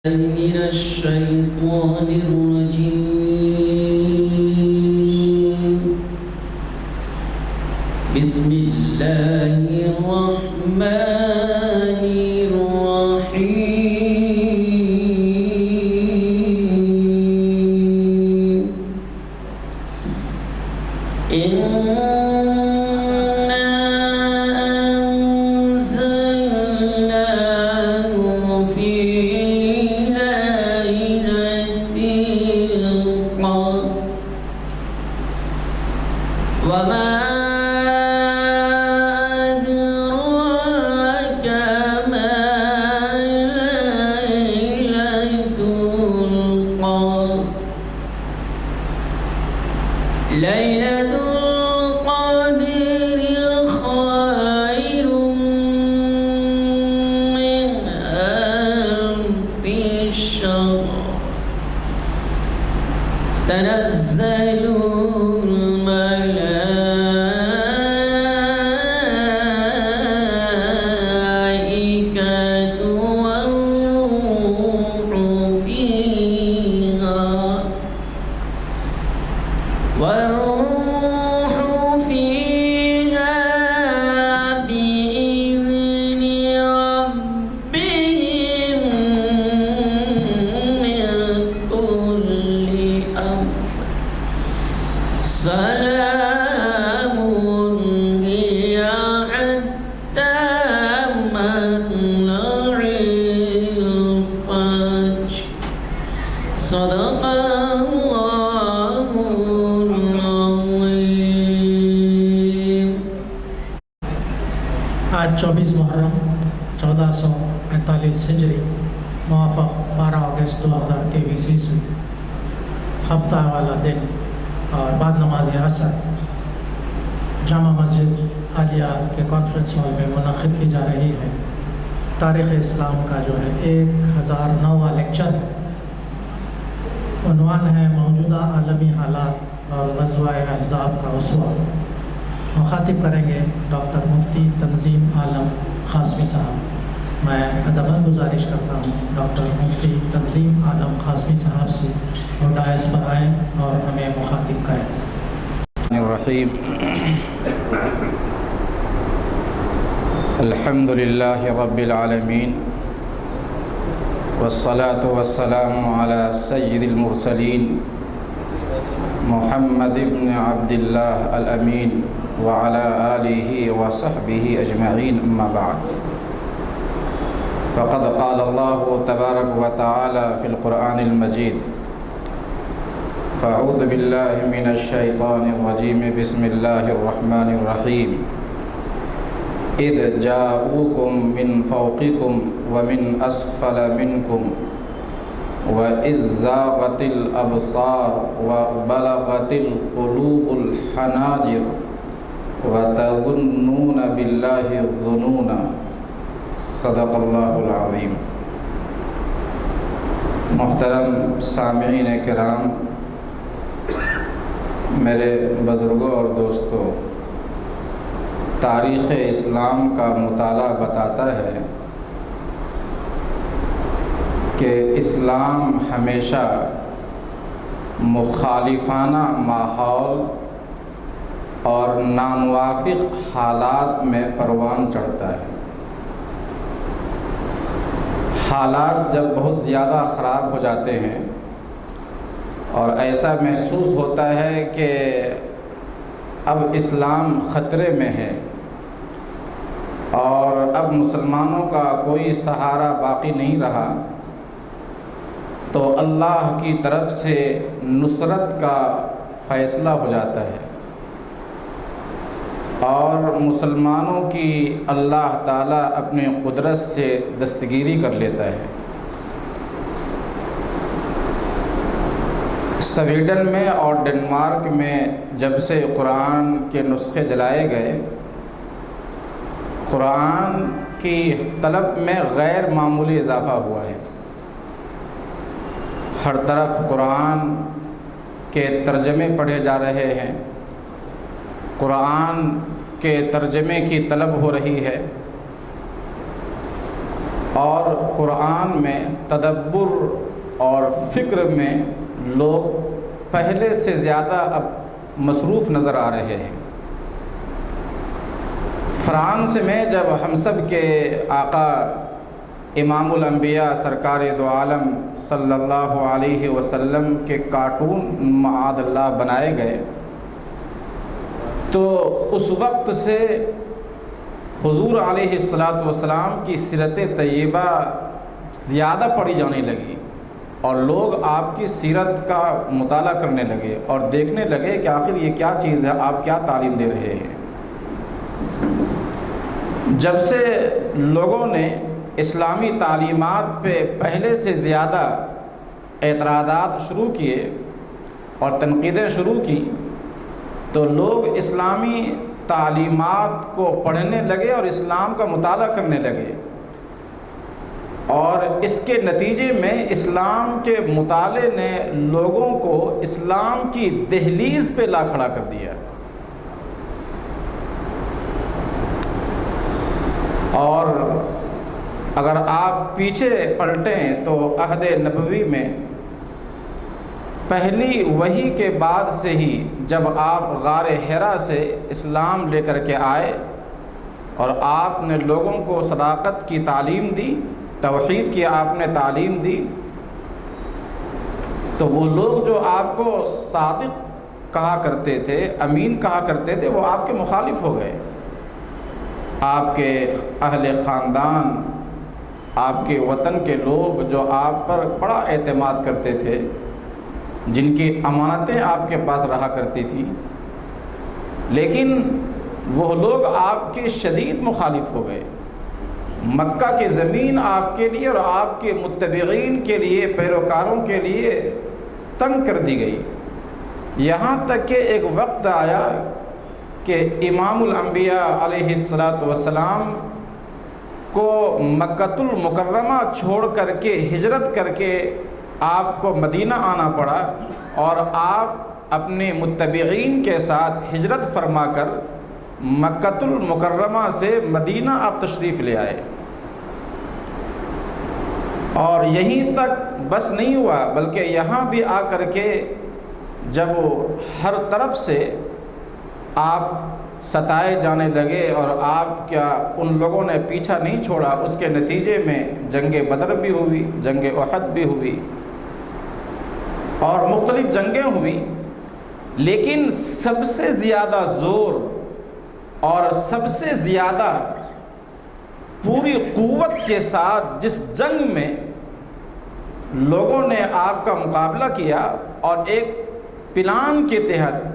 من الشيطان الرجيم. بسم الله الرحمن الرحيم. إنا أنزلناه في ليلة القدر وما أدراك ما ليلة القدر. ليلة القدر خير من ألف شهر. تنزل الملائكة والروح فيها بإذن ربهم من كل أمر. سلام هي حتى مطلع الفجر. صدق الله العظيم. آج 24 محرم 1445 ہجری موافق 12 اگست 2023 عیسوی ہفتہ والا دن اور بعد نماز عصر جامع مسجد عالیہ کے کانفرنس ہال میں منعقد کی جا رہی ہے. تاریخ اسلام کا جو ہے 1009واں لیکچر ہے. عنوان ہے موجودہ عالمی حالات اور غزوہ احزاب کا اسوہ. مخاطب کریں گے ڈاکٹر مفتی تنظیم عالم قاسمی صاحب. میں ادباً گزارش کرتا ہوں ڈاکٹر مفتی تنظیم عالم قاسمی صاحب سے وہ ڈائس پر آئیں اور ہمیں مخاطب کریں. الرحیم الحمد للہ رب العالمین والصلاة والسلام علی سید المرسلین محمد بن عبد اللہ الامین وعلى آلہ وصحبہ اجمعین. اما بعد فقد قال اللہ تبارک وتعالی فی القرآن المجید فاعوذ باللہ من الشیطان الرجیم بسم اللہ الرحمن الرحیم. اذ جاءوکم من فوقکم ومن اسفل منکم وَإِذْ زَاغَتِ الْأَبْصَارُ وَبَلَغَتِ الْقُلُوبُ الْحَنَاجِرَ وَتَظُنُّونَ بِاللَّهِ الظُّنُونَ. صدق اللہ العظیم. محترم سامعین کرام، میرے بزرگوں اور دوستوں، تاریخ اسلام کا مطالعہ بتاتا ہے کہ اسلام ہمیشہ مخالفانہ ماحول اور ناموافق حالات میں پروان چڑھتا ہے. حالات جب بہت زیادہ خراب ہو جاتے ہیں اور ایسا محسوس ہوتا ہے کہ اب اسلام خطرے میں ہے اور اب مسلمانوں کا کوئی سہارا باقی نہیں رہا، تو اللہ کی طرف سے نصرت کا فیصلہ ہو جاتا ہے اور مسلمانوں کی اللہ تعالیٰ اپنی قدرت سے دستگیری کر لیتا ہے. سویڈن میں اور ڈنمارک میں جب سے قرآن کے نسخے جلائے گئے، قرآن کی طلب میں غیر معمولی اضافہ ہوا ہے. ہر طرف قرآن کے ترجمے پڑھے جا رہے ہیں، قرآن کے ترجمے کی طلب ہو رہی ہے. اور قرآن میں تدبر اور فکر میں لوگ پہلے سے زیادہ اب مصروف نظر آ رہے ہیں۔ فرانس میں جب ہم سب کے آقا امام الانبیاء سرکار دو عالم صلی اللہ علیہ وسلم کے کارٹون معاذ اللہ بنائے گئے تو اس وقت سے حضور علیہ الصلاۃ والسلام کی سیرت طیبہ زیادہ پڑھی جانے لگی اور لوگ آپ کی سیرت کا مطالعہ کرنے لگے اور دیکھنے لگے کہ آخر یہ کیا چیز ہے، آپ کیا تعلیم دے رہے ہیں۔ جب سے لوگوں نے اسلامی تعلیمات پہ پہلے سے زیادہ اعتراضات شروع کیے اور تنقیدیں شروع کی تو لوگ اسلامی تعلیمات کو پڑھنے لگے اور اسلام کا مطالعہ کرنے لگے، اور اس کے نتیجے میں اسلام کے مطالعے نے لوگوں کو اسلام کی دہلیز پہ لا کھڑا کر دیا۔ اور اگر آپ پیچھے پلٹیں تو عہد نبوی میں پہلی وحی کے بعد سے ہی جب آپ غار حرا سے اسلام لے کر کے آئے اور آپ نے لوگوں کو صداقت کی تعلیم دی، توحید کی آپ نے تعلیم دی، تو وہ لوگ جو آپ کو صادق کہا کرتے تھے، امین کہا کرتے تھے، وہ آپ کے مخالف ہو گئے۔ آپ کے اہل خاندان، آپ کے وطن کے لوگ جو آپ پر بڑا اعتماد کرتے تھے، جن کی امانتیں آپ کے پاس رہا کرتی تھی، لیکن وہ لوگ آپ کے شدید مخالف ہو گئے۔ مکہ کی زمین آپ کے لیے اور آپ کے متبعین کے لیے، پیروکاروں کے لیے تنگ کر دی گئی، یہاں تک کہ ایک وقت آیا کہ امام الانبیاء علیہ الصلاۃ والسلام کو مکۃ المکرمہ چھوڑ کر کے، ہجرت کر کے آپ کو مدینہ آنا پڑا، اور آپ اپنے متبعین کے ساتھ ہجرت فرما کر مکۃ المکرمہ سے مدینہ آپ تشریف لے آئے۔ اور یہیں تک بس نہیں ہوا، بلکہ یہاں بھی آ کر کے جب ہر طرف سے آپ ستائے جانے لگے اور آپ کیا ان لوگوں نے پیچھا نہیں چھوڑا، اس کے نتیجے میں جنگ بدر بھی ہوئی، جنگ احد بھی ہوئی اور مختلف جنگیں ہوئی، لیکن سب سے زیادہ زور اور سب سے زیادہ پوری قوت کے ساتھ جس جنگ میں لوگوں نے آپ کا مقابلہ کیا اور ایک پلان کے تحت،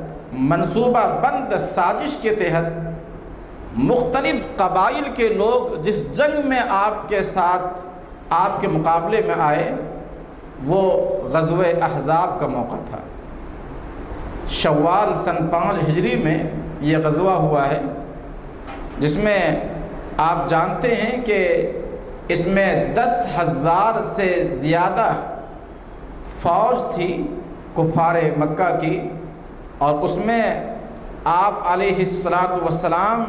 منصوبہ بند سازش کے تحت مختلف قبائل کے لوگ جس جنگ میں آپ کے ساتھ، آپ کے مقابلے میں آئے، وہ غزوہ احزاب کا موقع تھا۔ شوال سن 5 ہجری میں یہ غزوہ ہوا ہے، جس میں آپ جانتے ہیں کہ اس میں 10,000 سے زیادہ فوج تھی کفار مکہ کی، اور اس میں آپ علیہ الصلاۃ والسلام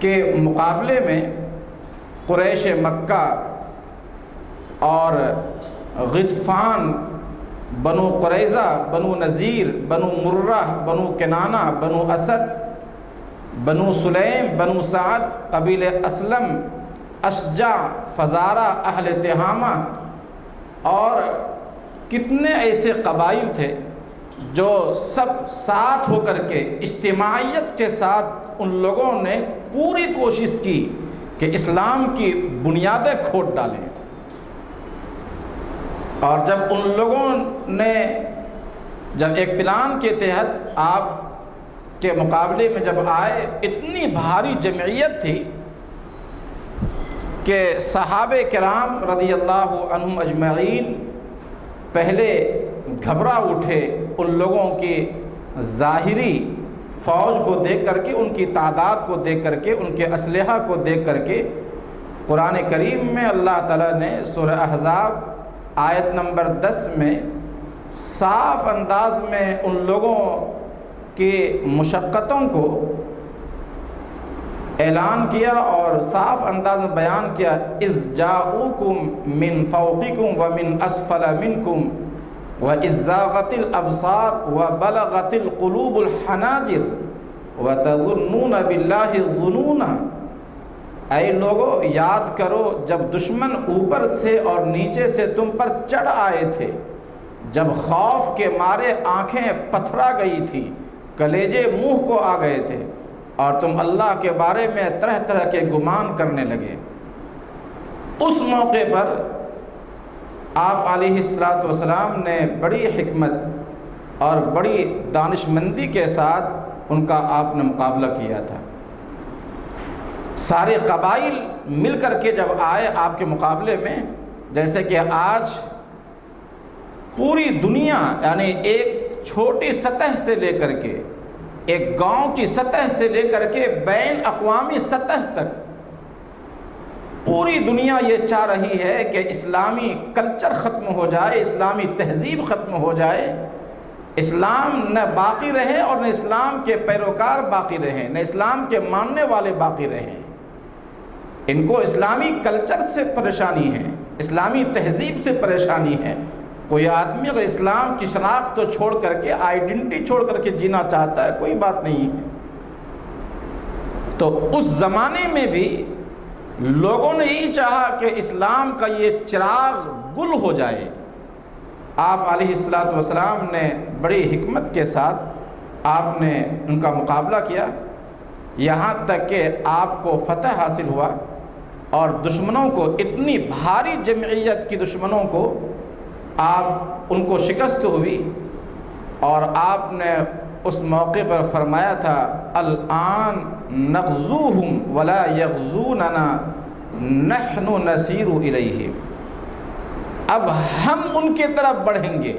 کے مقابلے میں قریش مکہ اور غطفان، بنو قریظہ، بنو نذیر، بنو مرہ، بنو کنانہ، بنو اسد، بنو سلیم، بنو سعد، قبیل اسلم، اشجع، فزارہ، اہل تہامہ، اور کتنے ایسے قبائل تھے جو سب ساتھ ہو کر کے اجتماعیت کے ساتھ ان لوگوں نے پوری کوشش کی کہ اسلام کی بنیادیں کھود ڈالیں۔ اور جب ان لوگوں نے جب ایک پلان کے تحت آپ کے مقابلے میں جب آئے، اتنی بھاری جمعیت تھی کہ صحابہ کرام رضی اللہ عنہم اجمعین پہلے گھبرا اٹھے ان لوگوں کی ظاہری فوج کو دیکھ کر کے، ان کی تعداد کو دیکھ کر کے، ان کے اسلحہ کو دیکھ کر کے۔ قرآن کریم میں اللہ تعالیٰ نے سورہ احزاب آیت نمبر 10 میں صاف انداز میں ان لوگوں کی مشقتوں کو اعلان کیا اور صاف انداز میں بیان کیا، اذ جاؤکم من فوقکم ومن اسفل منکم وَإِذْ زَاغَتِ الْأَبْصَارُ وَبَلَغَتِ الْقُلُوبُ الْحَنَاجِرَ وَتَظُنُّونَ بِاللَّهِ الظُّنُونَ۔ اے لوگو یاد کرو جب دشمن اوپر سے اور نیچے سے تم پر چڑھ آئے تھے، جب خوف کے مارے آنکھیں پتھرا گئی تھی، کلیجے منہ کو آ گئے تھے، اور تم اللہ کے بارے میں طرح طرح کے گمان کرنے لگے۔ اس موقع پر آپ علیہ السلام نے بڑی حکمت اور بڑی دانشمندی کے ساتھ ان کا آپ نے مقابلہ کیا تھا۔ سارے قبائل مل کر کے جب آئے آپ کے مقابلے میں، جیسے کہ آج پوری دنیا یعنی ایک چھوٹی سطح سے لے کر کے، ایک گاؤں کی سطح سے لے کر کے بین اقوامی سطح تک پوری دنیا یہ چاہ رہی ہے کہ اسلامی کلچر ختم ہو جائے، اسلامی تہذیب ختم ہو جائے، اسلام نہ باقی رہے اور نہ اسلام کے پیروکار باقی رہیں، نہ اسلام کے ماننے والے باقی رہیں۔ ان کو اسلامی کلچر سے پریشانی ہے، اسلامی تہذیب سے پریشانی ہے۔ کوئی آدمی اگر اسلام کی شناخت تو چھوڑ کر کے، آئیڈینٹی چھوڑ کر کے جینا چاہتا ہے، کوئی بات نہیں ہے۔ تو اس زمانے میں بھی لوگوں نے یہی چاہا کہ اسلام کا یہ چراغ گل ہو جائے۔ آپ علیہ السلام نے بڑی حکمت کے ساتھ آپ نے ان کا مقابلہ کیا، یہاں تک کہ آپ کو فتح حاصل ہوا، اور دشمنوں کو، اتنی بھاری جمعیت کی دشمنوں کو آپ ان کو شکست ہوئی، اور آپ نے اس موقع پر فرمایا تھا، الآن نغزوہم ولا یغزوننا نحن نسیر الیہم۔ اب ہم ان کی طرف بڑھیں گے،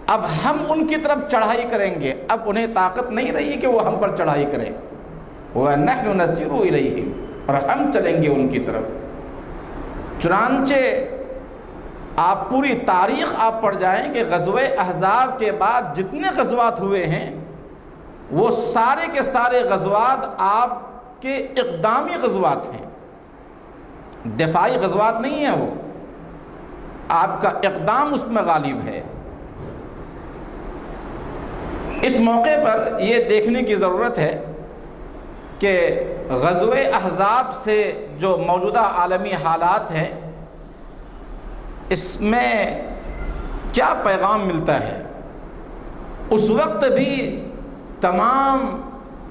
اب ہم ان کی طرف چڑھائی کریں گے، اب انہیں طاقت نہیں رہی کہ وہ ہم پر چڑھائی کریں، وَنَحْنُ نَسِيرُ إِلَيْهِمْ، اور ہم چلیں گے ان کی طرف۔ چنانچہ آپ پوری تاریخ آپ پڑھ جائیں کہ غزوہ احزاب کے بعد جتنے غزوات ہوئے ہیں، وہ سارے کے سارے غزوات آپ کے اقدامی غزوات ہیں، دفاعی غزوات نہیں ہیں، وہ آپ کا اقدام اس میں غالب ہے۔ اس موقع پر یہ دیکھنے کی ضرورت ہے کہ غزوہ احزاب سے جو موجودہ عالمی حالات ہیں، اس میں کیا پیغام ملتا ہے۔ اس وقت بھی تمام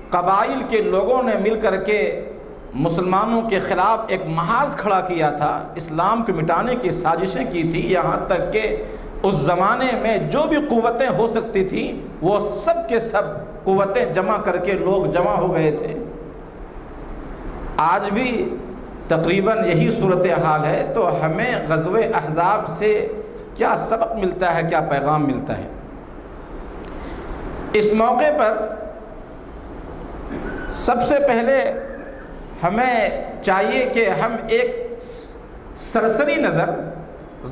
قبائل کے لوگوں نے مل کر کے مسلمانوں کے خلاف ایک محاذ کھڑا کیا تھا، اسلام کو مٹانے کی سازشیں کی تھی، یہاں تک کہ اس زمانے میں جو بھی قوتیں ہو سکتی تھیں وہ سب کے سب قوتیں جمع کر کے لوگ جمع ہو گئے تھے۔ آج بھی تقریباً یہی صورتحال ہے، تو ہمیں غزوہ احزاب سے کیا سبق ملتا ہے، کیا پیغام ملتا ہے۔ اس موقع پر سب سے پہلے ہمیں چاہیے کہ ہم ایک سرسری نظر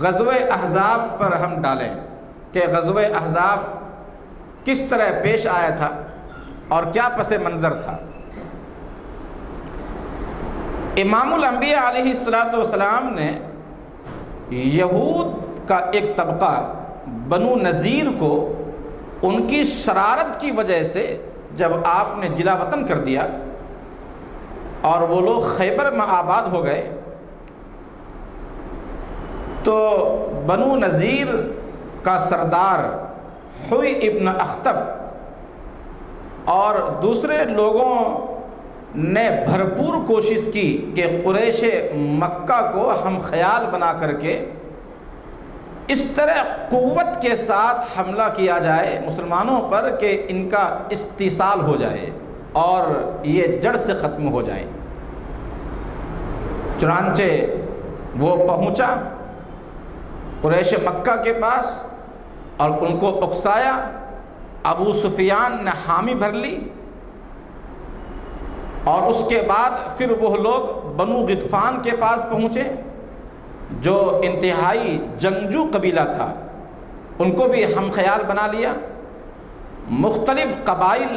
غزوہ احزاب پر ہم ڈالیں کہ غزوہ احزاب کس طرح پیش آیا تھا اور کیا پس منظر تھا۔ امام الانبیاء علیہ السلام نے یہود کا ایک طبقہ بنو نذیر کو ان کی شرارت کی وجہ سے جب آپ نے جلا وطن کر دیا اور وہ لوگ خیبر میں آباد ہو گئے، تو بنو نذیر کا سردار حوی ابن اخطب اور دوسرے لوگوں نے بھرپور کوشش کی کہ قریش مکہ کو ہم خیال بنا کر کے اس طرح قوت کے ساتھ حملہ کیا جائے مسلمانوں پر کہ ان کا استیصال ہو جائے اور یہ جڑ سے ختم ہو جائیں۔ چنانچہ وہ پہنچا قریش مکہ کے پاس اور ان کو اکسایا، ابو سفیان نے حامی بھر لی، اور اس کے بعد پھر وہ لوگ بنو غطفان کے پاس پہنچے جو انتہائی جنگجو قبیلہ تھا، ان کو بھی ہم خیال بنا لیا۔ مختلف قبائل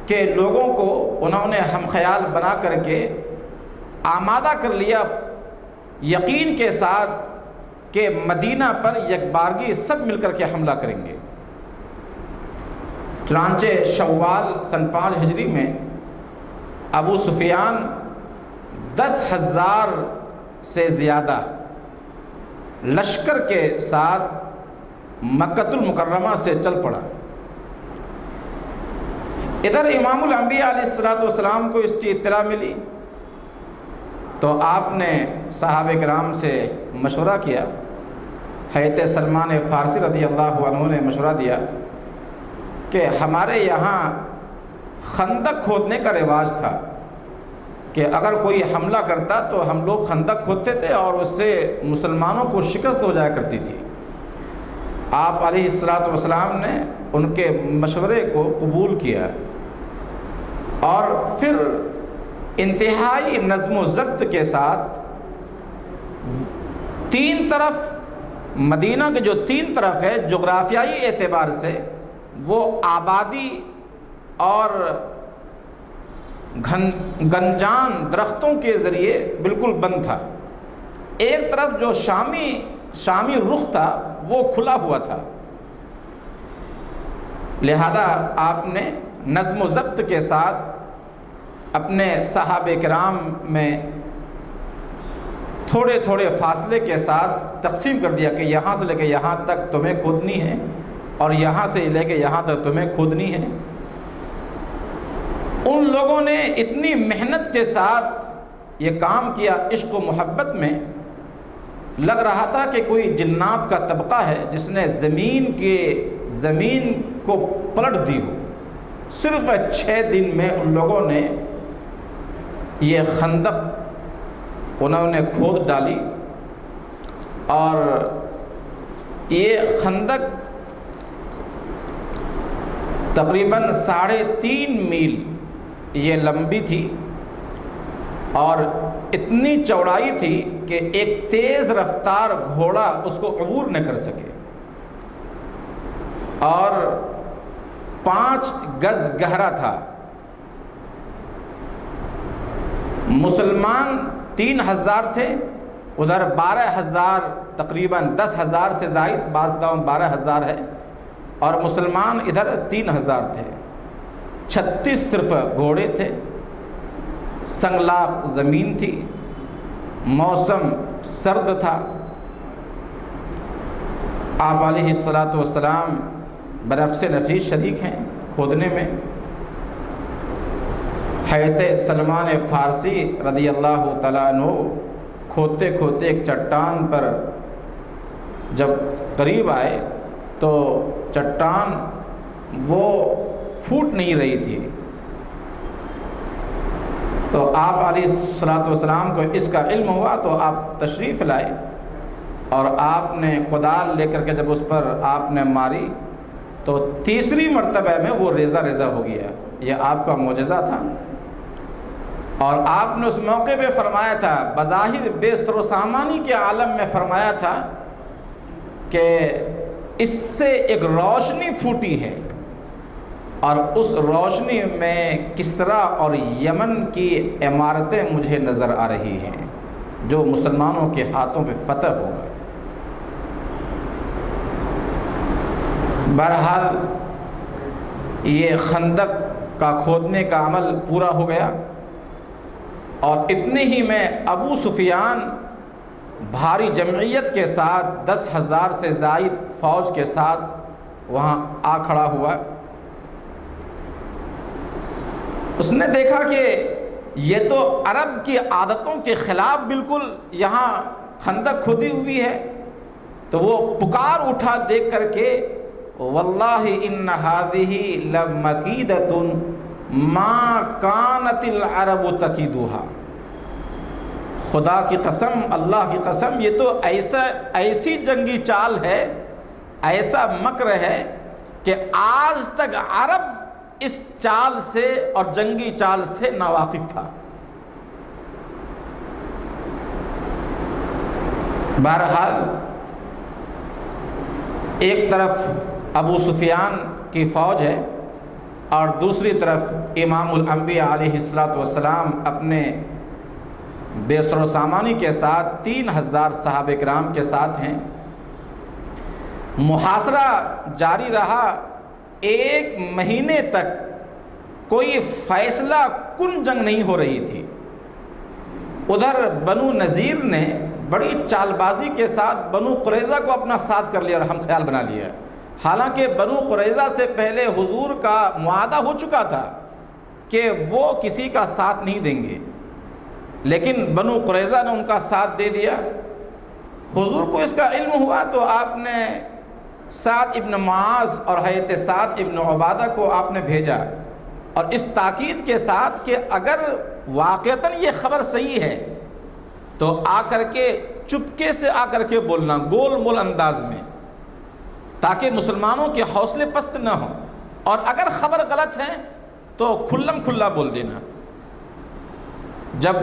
کہ لوگوں کو انہوں نے ہم خیال بنا کر کے آمادہ کر لیا یقین کے ساتھ کہ مدینہ پر یکبارگی سب مل کر کے حملہ کریں گے۔ چنانچہ شوال سن 5 ہجری میں ابو سفیان 10,000 سے زیادہ لشکر کے ساتھ مکۃ المکرمہ سے چل پڑا۔ ادھر امام الانبیاء علیہ السلام کو اس کی اطلاع ملی تو آپ نے صحابہ کرام سے مشورہ کیا۔ حضرت سلمان فارسی رضی اللہ عنہ نے مشورہ دیا کہ ہمارے یہاں خندق کھودنے کا رواج تھا کہ اگر کوئی حملہ کرتا تو ہم لوگ خندق کھودتے تھے اور اس سے مسلمانوں کو شکست ہو جایا کرتی تھی۔ آپ علیہ السلام نے ان کے مشورے کو قبول کیا اور پھر انتہائی نظم و ضبط کے ساتھ 3 طرف مدینہ کے جو 3 طرف ہے جغرافیائی اعتبار سے وہ آبادی اور گنجان درختوں کے ذریعے بالکل بند تھا۔ ایک طرف جو شامی رخ تھا وہ کھلا ہوا تھا، لہذا آپ نے نظم و ضبط کے ساتھ اپنے صحابہ کرام میں تھوڑے تھوڑے فاصلے کے ساتھ تقسیم کر دیا کہ یہاں سے لے کے یہاں تک تمہیں کھودنی ہے اور یہاں سے لے کے یہاں تک تمہیں کھودنی ہے۔ ان لوگوں نے اتنی محنت کے ساتھ یہ کام کیا، عشق و محبت میں لگ رہا تھا کہ کوئی جنات کا طبقہ ہے جس نے زمین کو پلٹ دی ہو۔ صرف 6 دن میں ان لوگوں نے یہ خندق انہوں نے کھود ڈالی اور یہ خندق تقریباً 3.5 میل یہ لمبی تھی اور اتنی چوڑائی تھی کہ ایک تیز رفتار گھوڑا اس کو عبور نہ کر سکے، اور 5 گز گہرا تھا۔ مسلمان 3,000 تھے، ادھر 12,000 تقریباً 10,000 سے زائد، بعض کتابوں میں 12,000 ہے، اور مسلمان ادھر 3,000 تھے۔ 36 صرف گھوڑے تھے، سنگلاخ زمین تھی، موسم سرد تھا۔ آپ علیہ السلام بنفس نفیس شریک ہیں کھودنے میں۔ حضرت سلمان فارسی رضی اللہ تعالیٰ عنہ کھودتے کھودتے ایک چٹان پر جب قریب آئے تو چٹان وہ پھوٹ نہیں رہی تھی، تو آپ علیہ السلام کو اس کا علم ہوا تو آپ تشریف لائے اور آپ نے کدال لے کر کے جب اس پر آپ نے ماری تو تیسری مرتبہ میں وہ ریزہ ریزہ ہو گیا۔ یہ آپ کا معجزہ تھا، اور آپ نے اس موقع پہ فرمایا تھا، بظاہر بے سر و سامانی کے عالم میں فرمایا تھا کہ اس سے ایک روشنی پھوٹی ہے، اور اس روشنی میں کسرا اور یمن کی عمارتیں مجھے نظر آ رہی ہیں جو مسلمانوں کے ہاتھوں پہ فتح ہوگا۔ بہرحال یہ خندق کا کھودنے کا عمل پورا ہو گیا، اور اتنے ہی میں ابو سفیان بھاری جمعیت کے ساتھ 10,000 سے زائد فوج کے ساتھ وہاں آ کھڑا ہوا۔ اس نے دیکھا کہ یہ تو عرب کی عادتوں کے خلاف بالکل یہاں خندق کھودی ہوئی ہے، تو وہ پکار اٹھا دیکھ کر کے، واللہ ان هذه لمکیدۃ ما کانت العرب تکیدها، خدا کی قسم، اللہ کی قسم، یہ تو ایسی جنگی چال ہے، ایسا مکر ہے کہ آج تک عرب اس چال سے اور جنگی چال سے ناواقف تھا۔ بہرحال ایک طرف ابو سفیان کی فوج ہے اور دوسری طرف امام الانبیاء علیہ الصلوۃ والسلام اپنے بے سر و سامانی کے ساتھ 3000 صحابہ کرام کے ساتھ ہیں۔ محاصرہ جاری رہا، 1 مہینے تک کوئی فیصلہ کن جنگ نہیں ہو رہی تھی۔ ادھر بنو نذیر نے بڑی چال بازی کے ساتھ بنو قریظہ کو اپنا ساتھ کر لیا اور ہم خیال بنا لیا، حالانکہ بنو قریظہ سے پہلے حضور کا معاہدہ ہو چکا تھا کہ وہ کسی کا ساتھ نہیں دیں گے، لیکن بنو قریظہ نے ان کا ساتھ دے دیا۔ حضور کو اس کا علم ہوا تو آپ نے سعد ابن معاذ اور حضرت سعد ابن عبادہ کو آپ نے بھیجا، اور اس تاکید کے ساتھ کہ اگر واقعتاً یہ خبر صحیح ہے تو آ کر کے چپکے سے آ کر کے بولنا، گول مول انداز میں، تاکہ مسلمانوں کے حوصلے پست نہ ہوں، اور اگر خبر غلط ہے تو کھلم کھلا بول دینا۔ جب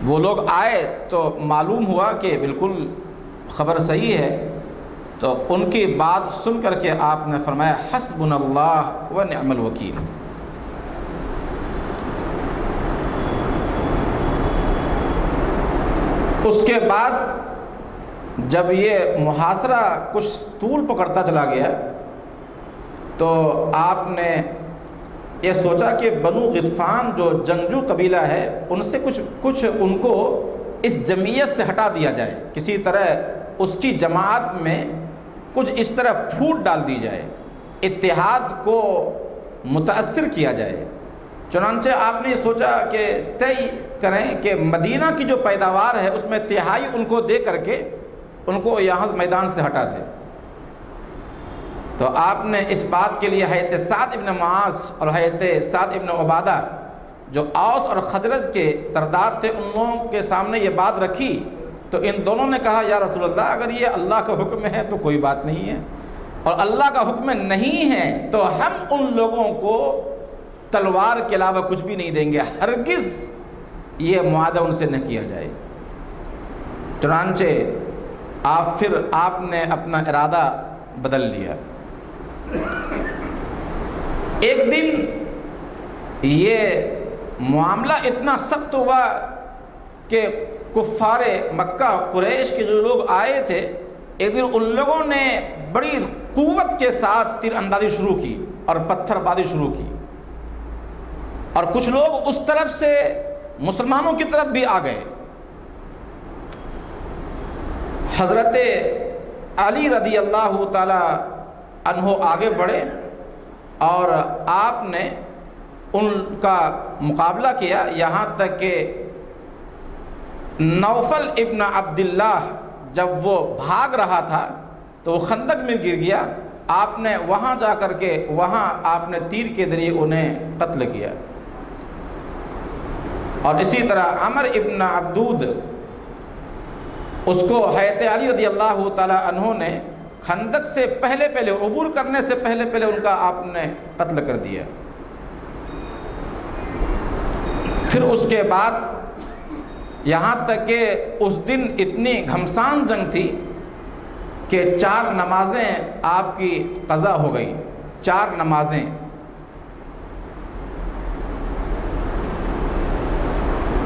وہ لوگ آئے تو معلوم ہوا کہ بالکل خبر صحیح ہے، تو ان کی بات سن کر کے آپ نے فرمایا حسبنا اللہ و نعم الوکیل۔ اس کے بعد جب یہ محاصرہ کچھ طول پکڑتا چلا گیا تو آپ نے یہ سوچا کہ بنو غطفان جو جنگجو قبیلہ ہے ان سے کچھ ان کو اس جمعیت سے ہٹا دیا جائے، کسی طرح اس کی جماعت میں کچھ اس طرح پھوٹ ڈال دی جائے، اتحاد کو متاثر کیا جائے۔ چنانچہ آپ نے سوچا کہ طے کریں کہ مدینہ کی جو پیداوار ہے اس میں تہائی ان کو دے کر کے ان کو یہاں میدان سے ہٹا دیں۔ تو آپ نے اس بات کے لیے حضرت سعد ابن معاذ اور حضرت سعد ابن عبادہ جو اوس اور خزرج کے سردار تھے ان لوگوں کے سامنے یہ بات رکھی، تو ان دونوں نے کہا یا رسول اللہ اگر یہ اللہ کا حکم ہے تو کوئی بات نہیں ہے، اور اللہ کا حکم نہیں ہے تو ہم ان لوگوں کو تلوار کے علاوہ کچھ بھی نہیں دیں گے، ہرگز یہ معاہدہ ان سے نہ کیا جائے۔ چنانچہ آپ نے اپنا ارادہ بدل لیا۔ ایک دن یہ معاملہ اتنا سخت ہوا کہ کفار مکہ قریش کے جو لوگ آئے تھے، ایک دن ان لوگوں نے بڑی قوت کے ساتھ تیر اندازی شروع کی اور پتھر بازی شروع کی، اور کچھ لوگ اس طرف سے مسلمانوں کی طرف بھی آ گئے۔ حضرت علی رضی اللہ تعالی عنہ آگے بڑھے اور آپ نے ان کا مقابلہ کیا، یہاں تک کہ نوفل ابن عبداللہ جب وہ بھاگ رہا تھا تو وہ خندق میں گر گیا، آپ نے وہاں جا کر کے وہاں آپ نے تیر کے ذریعے انہیں قتل کیا۔ اور اسی طرح عمر ابن عبدود، اس کو حضرت علی رضی اللہ تعالی عنہ نے خندق سے پہلے عبور کرنے سے پہلے ان کا آپ نے قتل کر دیا۔ پھر اس کے بعد یہاں تک کہ اس دن اتنی گھمسان جنگ تھی کہ 4 نمازیں آپ کی قضا ہو گئی، 4 نمازیں۔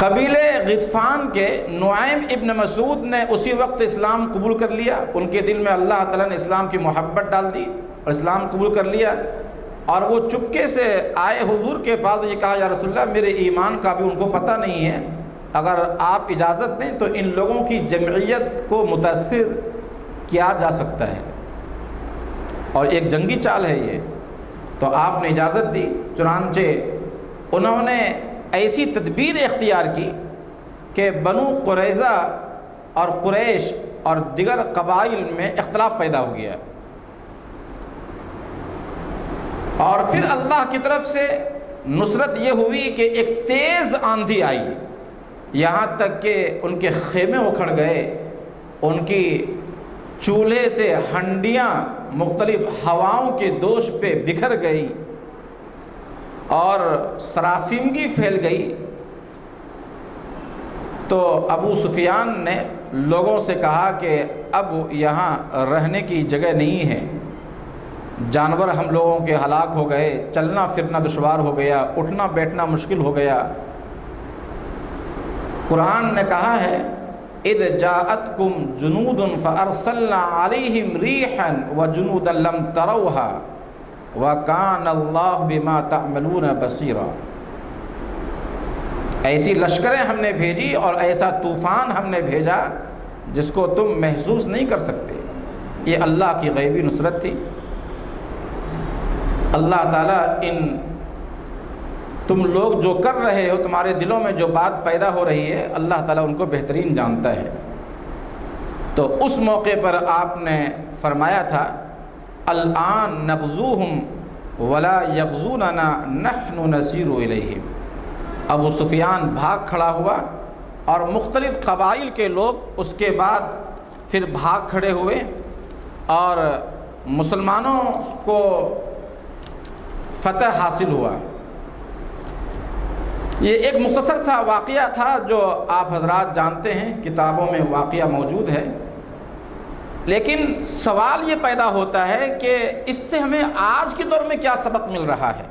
قبیلے غطفان کے نعیم ابن مسعود نے اسی وقت اسلام قبول کر لیا، ان کے دل میں اللہ تعالیٰ نے اسلام کی محبت ڈال دی اور اسلام قبول کر لیا، اور وہ چپکے سے آئے حضور کے پاس، یہ کہا یا رسول اللہ میرے ایمان کا بھی ان کو پتہ نہیں ہے، اگر آپ اجازت دیں تو ان لوگوں کی جمعیت کو متاثر کیا جا سکتا ہے، اور ایک جنگی چال ہے یہ۔ تو آپ نے اجازت دی، چنانچہ انہوں نے ایسی تدبیر اختیار کی کہ بنو قریظہ اور قریش اور دیگر قبائل میں اختلاف پیدا ہو گیا، اور پھر اللہ کی طرف سے نصرت یہ ہوئی کہ ایک تیز آندھی آئی، یہاں تک کہ ان کے خیمے اکھڑ گئے، ان کی چولہے سے ہنڈیاں مختلف ہواؤں کے دوش پہ بکھر گئی اور سراسیمگی پھیل گئی۔ تو ابو سفیان نے لوگوں سے کہا کہ اب یہاں رہنے کی جگہ نہیں ہے، جانور ہم لوگوں کے ہلاک ہو گئے، چلنا پھرنا دشوار ہو گیا، اٹھنا بیٹھنا مشکل ہو گیا۔ قرآن نے کہا ہے اذ جاءتکم جنود فارسلنا علیہم ریحا وجنودا لم تروها وکان اللہ بما تعملون بصیرا۔ ایسی لشکریں ہم نے بھیجی اور ایسا طوفان ہم نے بھیجا جس کو تم محسوس نہیں کر سکتے۔ یہ اللہ کی غیبی نصرت تھی۔ اللہ تعالیٰ ان تم لوگ جو کر رہے ہو، تمہارے دلوں میں جو بات پیدا ہو رہی ہے، اللہ تعالیٰ ان کو بہترین جانتا ہے۔ تو اس موقع پر آپ نے فرمایا تھا الآن نغزوہم ولا یغزوننا نحن نسیر الیہم۔ ابو سفیان بھاگ کھڑا ہوا اور مختلف قبائل کے لوگ اس کے بعد پھر بھاگ کھڑے ہوئے اور مسلمانوں کو فتح حاصل ہوا۔ یہ ایک مختصر سا واقعہ تھا جو آپ حضرات جانتے ہیں، کتابوں میں واقعہ موجود ہے، لیکن سوال یہ پیدا ہوتا ہے کہ اس سے ہمیں آج کے دور میں کیا سبق مل رہا ہے۔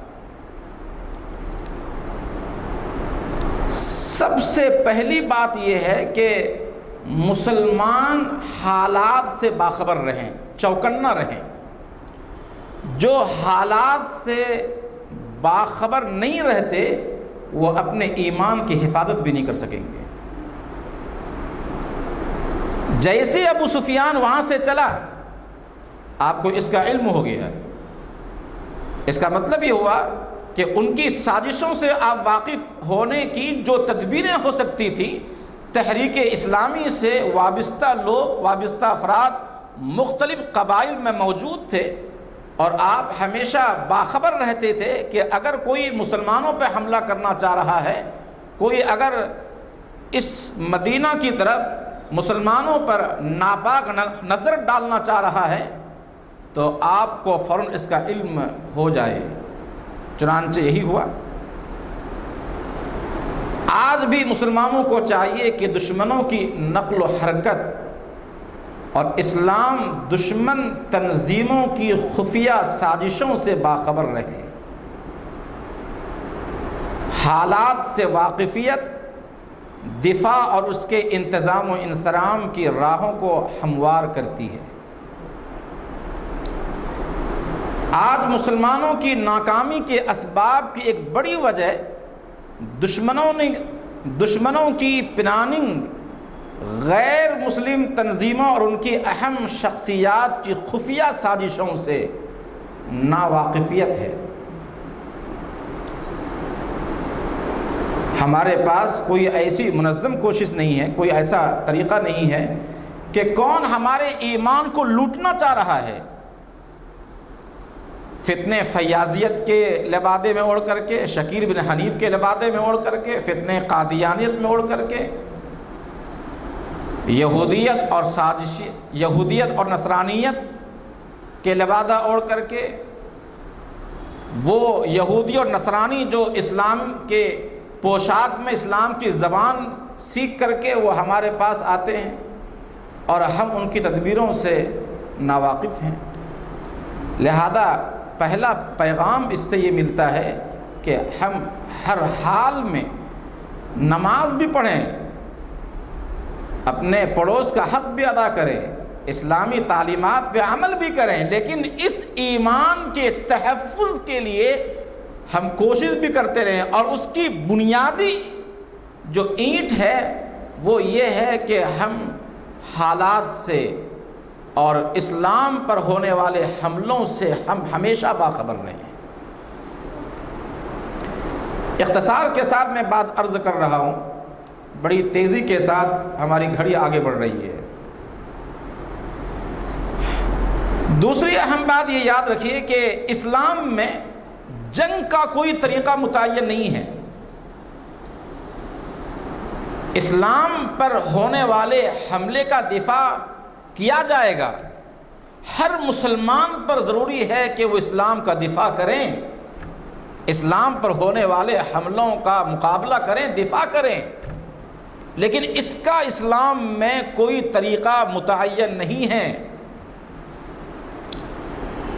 سب سے پہلی بات یہ ہے کہ مسلمان حالات سے باخبر رہیں، چوکنا رہیں۔ جو حالات سے باخبر نہیں رہتے وہ اپنے ایمان کی حفاظت بھی نہیں کر سکیں گے۔ جیسے ابو سفیان وہاں سے چلا، آپ کو اس کا علم ہو گیا، اس کا مطلب یہ ہوا کہ ان کی سازشوں سے آپ واقف ہونے کی جو تدبیریں ہو سکتی تھی، تحریک اسلامی سے وابستہ لوگ، وابستہ افراد مختلف قبائل میں موجود تھے، اور آپ ہمیشہ باخبر رہتے تھے کہ اگر کوئی مسلمانوں پہ حملہ کرنا چاہ رہا ہے، کوئی اگر اس مدینہ کی طرف مسلمانوں پر ناپاک نظر ڈالنا چاہ رہا ہے تو آپ کو فوراً اس کا علم ہو جائے۔ چنانچہ یہی ہوا۔ آج بھی مسلمانوں کو چاہیے کہ دشمنوں کی نقل و حرکت اور اسلام دشمن تنظیموں کی خفیہ سازشوں سے باخبر رہے۔ حالات سے واقفیت دفاع اور اس کے انتظام و انصرام کی راہوں کو ہموار کرتی ہے۔ آج مسلمانوں کی ناکامی کے اسباب کی ایک بڑی وجہ دشمنوں کی پلاننگ، غیر مسلم تنظیموں اور ان کی اہم شخصیات کی خفیہ سازشوں سے ناواقفیت ہے۔ ہمارے پاس کوئی ایسی منظم کوشش نہیں ہے، کوئی ایسا طریقہ نہیں ہے کہ کون ہمارے ایمان کو لوٹنا چاہ رہا ہے۔ فتنے فیاضیت کے لبادے میں اوڑھ کر کے، شکیر بن حنیف کے لبادے میں اوڑھ کر کے، فتنے قادیانیت میں اوڑھ کر کے، یہودیت اور نصرانیت کے لبادہ اوڑھ کر کے، وہ یہودی اور نصرانی جو اسلام کے پوشاک میں اسلام کی زبان سیکھ کر کے وہ ہمارے پاس آتے ہیں اور ہم ان کی تدبیروں سے ناواقف ہیں۔ لہذا پہلا پیغام اس سے یہ ملتا ہے کہ ہم ہر حال میں نماز بھی پڑھیں، اپنے پڑوس کا حق بھی ادا کریں، اسلامی تعلیمات پہ عمل بھی کریں، لیکن اس ایمان کے تحفظ کے لیے ہم کوشش بھی کرتے رہیں۔ اور اس کی بنیادی جو اینٹ ہے وہ یہ ہے کہ ہم حالات سے اور اسلام پر ہونے والے حملوں سے ہم ہمیشہ باخبر رہیں۔ اختصار کے ساتھ میں بات عرض کر رہا ہوں، بڑی تیزی کے ساتھ ہماری گھڑی آگے بڑھ رہی ہے۔ دوسری اہم بات یہ یاد رکھیے کہ اسلام میں جنگ کا کوئی طریقہ متعین نہیں ہے۔ اسلام پر ہونے والے حملے کا دفاع کیا جائے گا، ہر مسلمان پر ضروری ہے کہ وہ اسلام کا دفاع کریں، اسلام پر ہونے والے حملوں کا مقابلہ کریں، دفاع کریں، لیکن اس کا اسلام میں کوئی طریقہ متعین نہیں ہے۔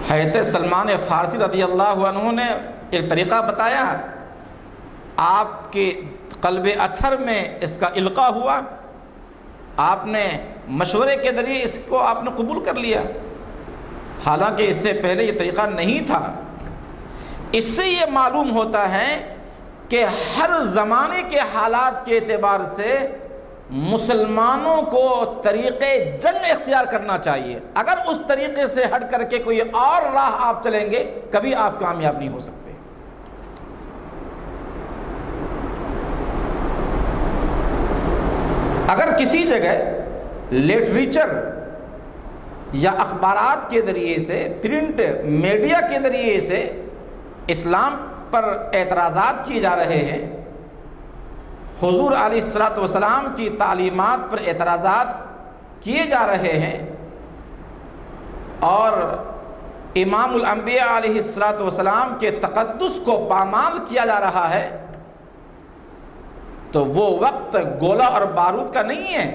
حضرت سلمان فارسی رضی اللہ عنہ نے ایک طریقہ بتایا، آپ کے قلب اطہر میں اس کا القاء ہوا، آپ نے مشورے کے ذریعے اس کو آپ نے قبول کر لیا، حالانکہ اس سے پہلے یہ طریقہ نہیں تھا۔ اس سے یہ معلوم ہوتا ہے کہ ہر زمانے کے حالات کے اعتبار سے مسلمانوں کو طریقے جنگ اختیار کرنا چاہیے۔ اگر اس طریقے سے ہٹ کر کے کوئی اور راہ آپ چلیں گے، کبھی آپ کامیاب نہیں ہو سکتے۔ اگر کسی جگہ لٹریچر یا اخبارات کے ذریعے سے، پرنٹ میڈیا کے ذریعے سے اسلام پر اعتراضات کیے جا رہے ہیں، حضور علیہ الصلوۃ والسلام کی تعلیمات پر اعتراضات کیے جا رہے ہیں، اور امام الانبیاء علیہ الصلوۃ والسلام کے تقدس کو پامال کیا جا رہا ہے، تو وہ وقت گولہ اور بارود کا نہیں ہے،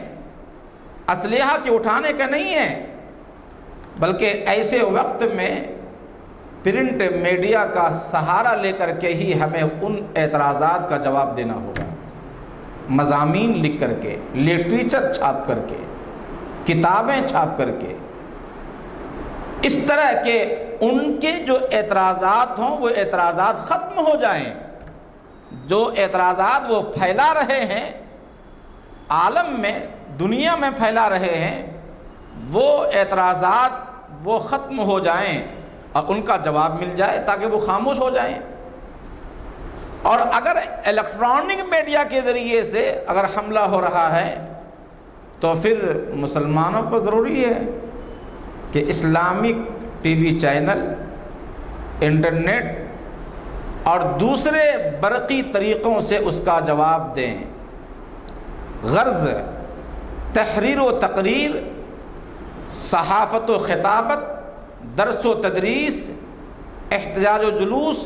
اسلحہ کے اٹھانے کا نہیں ہے، بلکہ ایسے وقت میں پرنٹ میڈیا کا سہارا لے کر کے ہی ہمیں ان اعتراضات کا جواب دینا ہوگا۔ مضامین لکھ کر کے، لٹریچر چھاپ کر کے، کتابیں چھاپ کر کے، اس طرح کہ ان کے جو اعتراضات ہوں وہ اعتراضات ختم ہو جائیں۔ جو اعتراضات وہ پھیلا رہے ہیں، عالم میں، دنیا میں پھیلا رہے ہیں، وہ اعتراضات وہ ختم ہو جائیں اور ان کا جواب مل جائے تاکہ وہ خاموش ہو جائیں۔ اور اگر الیکٹرانک میڈیا کے ذریعے سے اگر حملہ ہو رہا ہے تو پھر مسلمانوں پر ضروری ہے کہ Islamic T V channel, internet اور دوسرے برقی طریقوں سے اس کا جواب دیں۔ غرض تحریر و تقریر، صحافت و خطابت، درس و تدریس، احتجاج و جلوس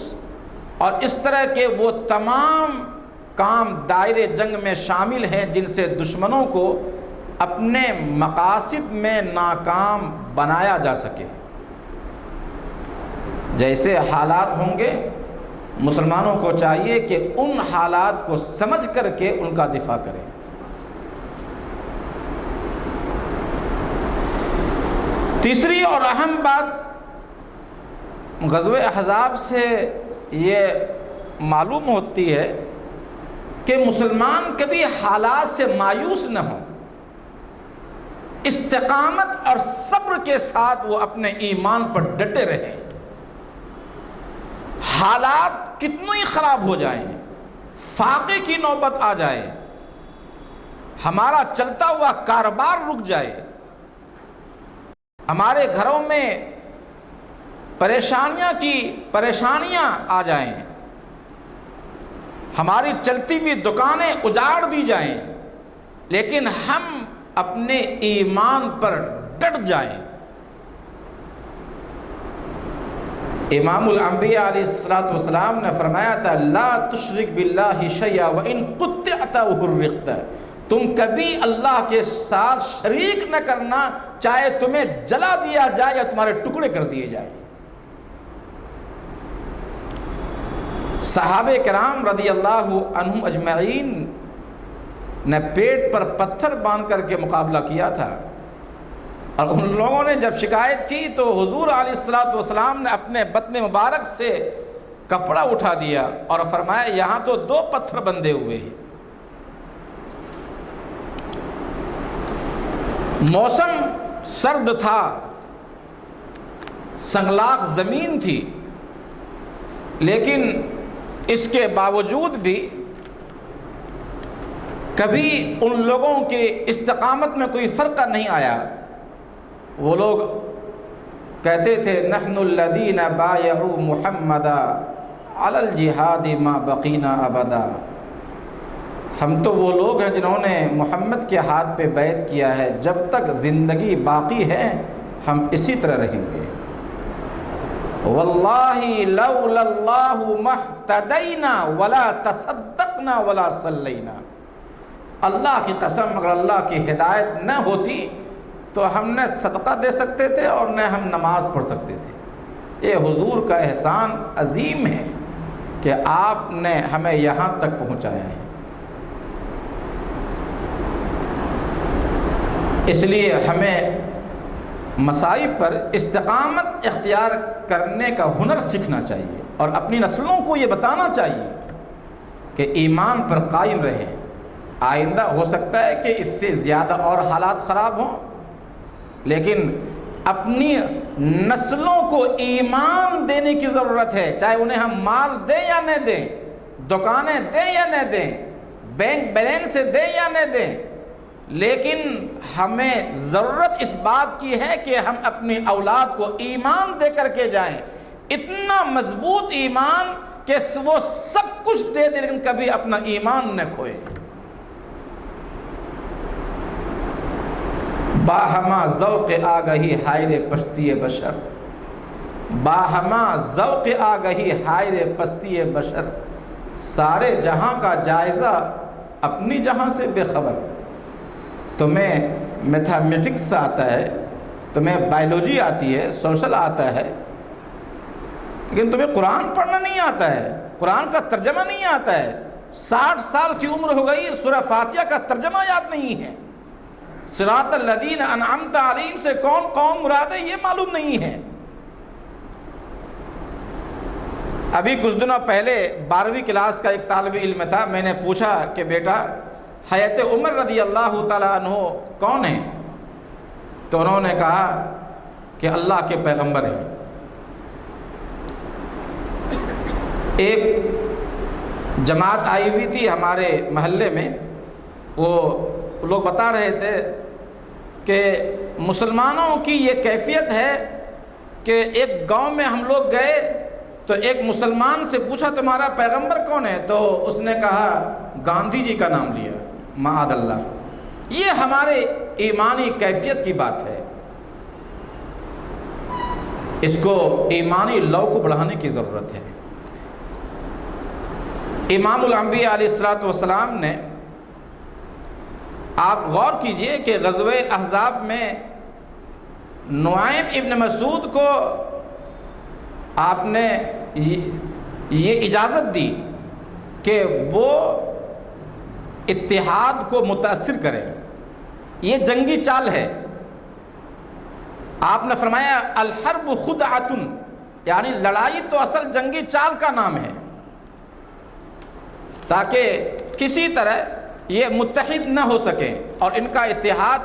اور اس طرح کے وہ تمام کام دائرے جنگ میں شامل ہیں جن سے دشمنوں کو اپنے مقاصد میں ناکام بنایا جا سکے۔ جیسے حالات ہوں گے، مسلمانوں کو چاہیے کہ ان حالات کو سمجھ کر کے ان کا دفاع کریں۔ تیسری اور اہم بات غزوہ احزاب سے یہ معلوم ہوتی ہے کہ مسلمان کبھی حالات سے مایوس نہ ہو، استقامت اور صبر کے ساتھ وہ اپنے ایمان پر ڈٹے رہیں۔ حالات کتنی خراب ہو جائیں، فاقے کی نوبت آ جائے، ہمارا چلتا ہوا کاروبار رک جائے، ہمارے گھروں میں پریشانیاں آ جائیں، ہماری چلتی ہوئی دکانیں اجاڑ دی جائیں، لیکن ہم اپنے ایمان پر ڈٹ جائیں۔ امام الانبیاء علیہ الصلوۃ والسلام نے فرمایا تھا، لا تشرک باللہ شیئا وان قطعت او حرقت، تم کبھی اللہ کے ساتھ شریک نہ کرنا، چاہے تمہیں جلا دیا جائے یا تمہارے ٹکڑے کر دیے جائیں۔ صحابہ کرام رضی اللہ عنہم اجمعین نے پیٹ پر پتھر باندھ کر کے مقابلہ کیا تھا، اور ان لوگوں نے جب شکایت کی تو حضور علیہ الصلوۃ والسلام نے اپنے بطن مبارک سے کپڑا اٹھا دیا اور فرمایا یہاں تو 2 پتھر بندھے ہوئے ہیں۔ موسم سرد تھا، سنگلاخ زمین تھی، لیکن اس کے باوجود بھی کبھی ان لوگوں کے استقامت میں کوئی فرق نہیں آیا۔ وہ لوگ کہتے تھے نحن الذین بایعوا محمدا علی الجہاد ما بقینا ابدا، ہم تو وہ لوگ ہیں جنہوں نے محمد کے ہاتھ پہ بیعت کیا ہے، جب تک زندگی باقی ہے ہم اسی طرح رہیں گے۔ واللہ لولا اللہ ما اہتدینا ولا تصدقنا ولا صلینا، اللہ کی قسم اگر اللہ کی ہدایت نہ ہوتی تو ہم نہ صدقہ دے سکتے تھے اور نہ ہم نماز پڑھ سکتے تھے۔ یہ حضور کا احسان عظیم ہے کہ آپ نے ہمیں یہاں تک پہنچایا ہے۔ اس لیے ہمیں مصائب پر استقامت اختیار کرنے کا ہنر سیکھنا چاہیے اور اپنی نسلوں کو یہ بتانا چاہیے کہ ایمان پر قائم رہیں۔ آئندہ ہو سکتا ہے کہ اس سے زیادہ اور حالات خراب ہوں، لیکن اپنی نسلوں کو ایمان دینے کی ضرورت ہے، چاہے انہیں ہم مال دیں یا نہ دیں، دکانیں دیں یا نہ دیں، بینک بیلنس دیں یا نہ دیں، لیکن ہمیں ضرورت اس بات کی ہے کہ ہم اپنی اولاد کو ایمان دے کر کے جائیں، اتنا مضبوط ایمان کہ وہ سب کچھ دے دے لیکن کبھی اپنا ایمان نہ کھوئے۔ باہما ذوق آگہی حائر پستی بشر، باہما ذوق آگہی حائر پستی بشر، سارے جہاں کا جائزہ اپنی جہاں سے بے خبر۔ تمہیں میتھمیٹکس آتا ہے، تمہیں بائیولوجی آتی ہے، سوشل آتا ہے، لیکن تمہیں قرآن پڑھنا نہیں آتا ہے، قرآن کا ترجمہ نہیں آتا ہے۔ 60 سال کی عمر ہو گئی، سورہ فاتحہ کا ترجمہ یاد نہیں ہے، صراط الذین انعمت علیہم سے کون قوم مراد ہے یہ معلوم نہیں ہے۔ ابھی کچھ دنوں پہلے 12ویں کلاس کا ایک طالب علم تھا، میں نے پوچھا کہ بیٹا حضرت عمر رضی اللہ تعالیٰ عنہ کون ہیں؟ تو انہوں نے کہا کہ اللہ کے پیغمبر ہیں۔ ایک جماعت آئی ہوئی تھی ہمارے محلے میں، وہ لوگ بتا رہے تھے کہ مسلمانوں کی یہ کیفیت ہے کہ ایک گاؤں میں ہم لوگ گئے تو ایک مسلمان سے پوچھا تمہارا پیغمبر کون ہے؟ تو اس نے کہا گاندھی جی کا نام لیا، معاذ اللہ۔ یہ ہمارے ایمانی کیفیت کی بات ہے، اس کو ایمانی لو کو بڑھانے کی ضرورت ہے۔ امام الانبیاء علیہ الصلوۃ والسلام نے، آپ غور کیجئے کہ غزوہ احزاب میں نعیم ابن مسعود کو آپ نے یہ اجازت دی کہ وہ اتحاد کو متاثر کرے، یہ جنگی چال ہے۔ آپ نے فرمایا الحرب خدعۃ، یعنی لڑائی تو اصل جنگی چال کا نام ہے، تاکہ کسی طرح یہ متحد نہ ہو سکیں اور ان کا اتحاد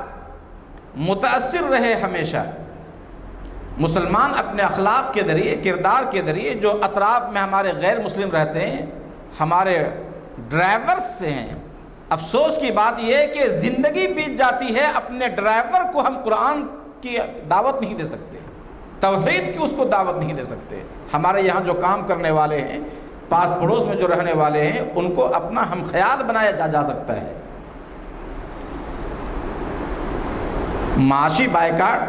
متاثر رہے ہمیشہ۔ مسلمان اپنے اخلاق کے ذریعے، کردار کے ذریعے، جو اطراف میں ہمارے غیر مسلم رہتے ہیں، ہمارے ڈرائیورز سے ہیں، افسوس کی بات یہ ہے کہ زندگی بیت جاتی ہے، اپنے ڈرائیور کو ہم قرآن کی دعوت نہیں دے سکتے، توحید کی اس کو دعوت نہیں دے سکتے۔ ہمارے یہاں جو کام کرنے والے ہیں، پاس پڑوس میں جو رہنے والے ہیں، ان کو اپنا ہم خیال بنایا جا سکتا ہے۔ معاشی بائیکاٹ،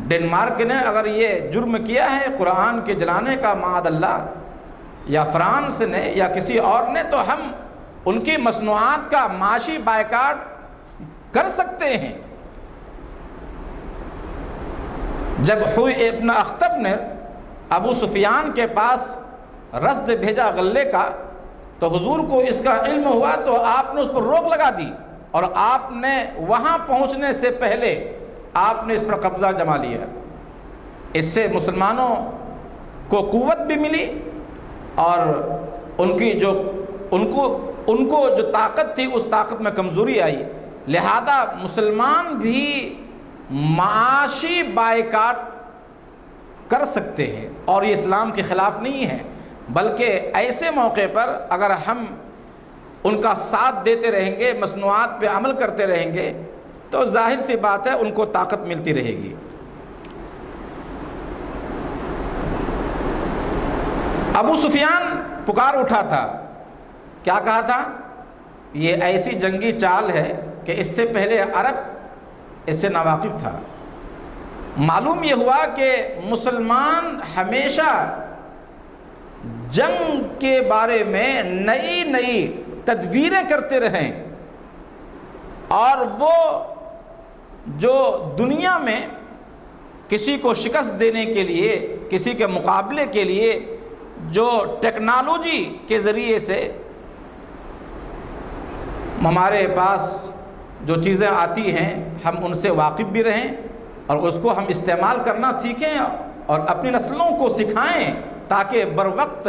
ڈنمارک نے اگر یہ جرم کیا ہے قرآن کے جلانے کا معاذ اللہ، یا فرانس نے یا کسی اور نے، تو ہم ان کی مصنوعات کا معاشی بائیکاٹ کر سکتے ہیں۔ جب حوی ابن اخطب نے ابو سفیان کے پاس رصد بھیجا غلے کا، تو حضور کو اس کا علم ہوا تو آپ نے اس پر روک لگا دی، اور آپ نے وہاں پہنچنے سے پہلے آپ نے اس پر قبضہ جما لیا۔ اس سے مسلمانوں کو قوت بھی ملی، اور ان کو جو طاقت تھی اس طاقت میں کمزوری آئی۔ لہذا مسلمان بھی معاشی بائیکاٹ کر سکتے ہیں، اور یہ اسلام کے خلاف نہیں ہے، بلکہ ایسے موقع پر اگر ہم ان کا ساتھ دیتے رہیں گے، مصنوعات پہ عمل کرتے رہیں گے، تو ظاہر سی بات ہے ان کو طاقت ملتی رہے گی۔ ابو سفیان پکار اٹھا تھا، کیا کہا تھا؟ یہ ایسی جنگی چال ہے کہ اس سے پہلے عرب اس سے ناواقف تھا۔ معلوم یہ ہوا کہ مسلمان ہمیشہ جنگ کے بارے میں نئی نئی تدبیریں کرتے رہیں، اور وہ جو دنیا میں کسی کو شکست دینے کے لیے کسی کے مقابلے کے لیے جو ٹیکنالوجی کے ذریعے سے ہمارے پاس جو چیزیں آتی ہیں ہم ان سے واقف بھی رہیں اور اس کو ہم استعمال کرنا سیکھیں اور اپنی نسلوں کو سکھائیں تاکہ بر وقت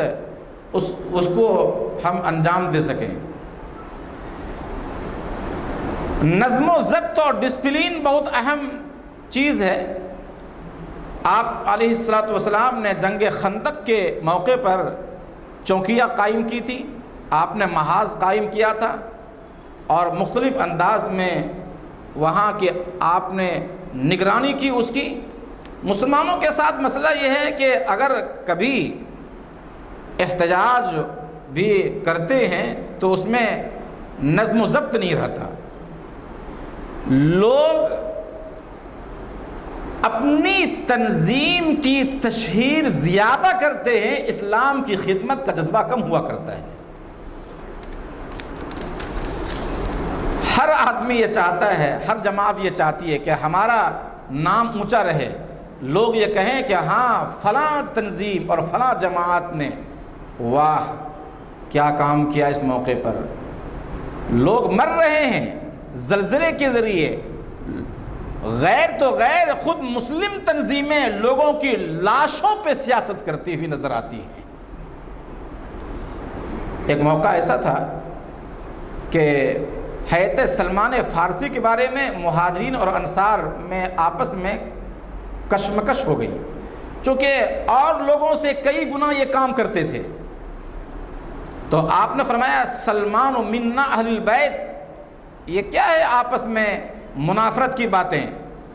اس کو ہم انجام دے سکیں۔ نظم و ضبط اور ڈسپلین بہت اہم چیز ہے۔ آپ علیہ الصلوۃ والسلام نے جنگ خندق کے موقع پر چوکیاں قائم کی تھی، آپ نے محاذ قائم کیا تھا اور مختلف انداز میں وہاں کی آپ نے نگرانی کی اس کی۔ مسلمانوں کے ساتھ مسئلہ یہ ہے کہ اگر کبھی احتجاج بھی کرتے ہیں تو اس میں نظم و ضبط نہیں رہتا، لوگ اپنی تنظیم کی تشہیر زیادہ کرتے ہیں، اسلام کی خدمت کا جذبہ کم ہوا کرتا ہے۔ ہر آدمی یہ چاہتا ہے، ہر جماعت یہ چاہتی ہے کہ ہمارا نام اونچا رہے، لوگ یہ کہیں کہ ہاں فلاں تنظیم اور فلاں جماعت نے واہ کیا کام کیا اس موقع پر۔ لوگ مر رہے ہیں زلزلے کے ذریعے، غیر تو غیر خود مسلم تنظیمیں لوگوں کی لاشوں پہ سیاست کرتی ہوئی نظر آتی ہیں۔ ایک موقع ایسا تھا کہ حضرت سلمان فارسی کے بارے میں مہاجرین اور انصار میں آپس میں کشمکش ہو گئی، چونکہ اور لوگوں سے کئی گنا یہ کام کرتے تھے، تو آپ نے فرمایا سلمان منا اہل البیت، یہ کیا ہے آپس میں منافرت کی باتیں؟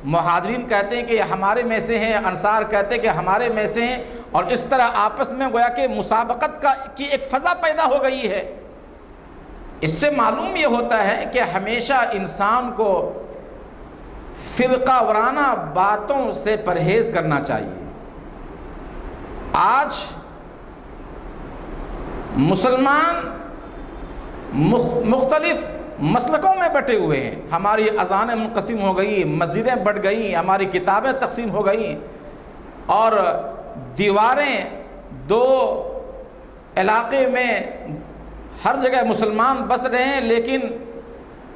مہاجرین کہتے ہیں کہ یہ ہمارے میں سے ہیں، انصار کہتے ہیں کہ ہمارے میں سے ہیں، اور اس طرح آپس میں گویا کہ مسابقت کی ایک فضا پیدا ہو گئی ہے۔ اس سے معلوم یہ ہوتا ہے کہ ہمیشہ انسان کو فرقہ وارانہ باتوں سے پرہیز کرنا چاہیے۔ آج مسلمان مختلف مسلکوں میں بٹے ہوئے ہیں، ہماری اذانیں منقسم ہو گئی، مسجدیں بٹ گئیں، ہماری کتابیں تقسیم ہو گئیں، اور دیواریں دو علاقے میں ہر جگہ مسلمان بس رہے ہیں لیکن